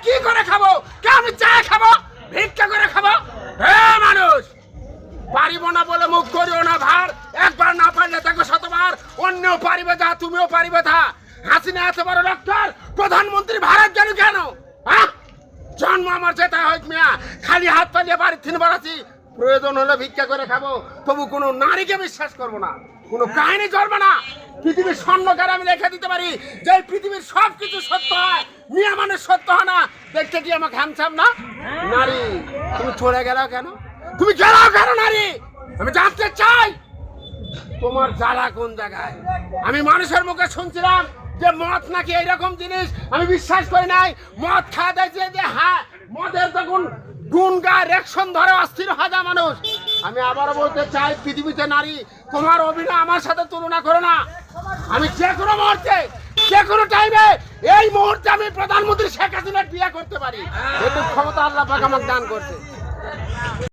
কি করে খাবো? কে আমি চা খাবো? ভিক্ষা করে খাবো? হে মানুষ, পারিব না বলে মুখ করিও না ভার। একবার না পারলে দেখো শতবার। অন্যও পারিবে তা, তুমিও পারিবে তা। হাসিনা এত বড় ডক্টর, প্রধানমন্ত্রী ভারত গেল কেন? হ্যাঁ, জন্ম আমার যেটা হোক মিয়া, খালি হাত পালিয়ে বাড়ির থেকে বাড়াচ্ছি। প্রয়োজন হলে ভিক্ষা করে খাবো, তবু কোনো নারীকে বিশ্বাস করবো না, কোনো কাহিনী চলবে না। পৃথিবীর স্বর্ণকার আমি রেখে দিতে পারি যে পৃথিবীর সব কিছু সত্য হয়, মিয়া মানুষ সত্য হয় না। দেখতে কি আমাকে হ্যান্ডসাম না? নারী, তুমি চলে গেলাও কেন? তুমি গেলাও কেন নারী? আমি জানতে চাই তোমার জ্বালা কোন জায়গায়। আমি মানুষের মুখে শুনছিলাম যে মদ নাকি এইরকম জিনিস, আমি বিশ্বাস করি নাই। মদ খাওয়া দেখছে যে হ্যাঁ, মদের তখন গুণ গায়ে রেকশন ধরে অস্থির হাজা মানুষ। আমি আবারও বলতে চাই, পৃথিবীতে নারী, তোমার অভিনয় আমার সাথে তুলনা করো না। আমি যে কোনো মুহূর্তে, যে কোনো টাইমে, এই মুহূর্তে আমি প্রধানমন্ত্রী শেখ হাসিনার বিয়ে করতে পারি। এটুকু ক্ষমতা আল্লাহ পাক আমাকে দান করছে।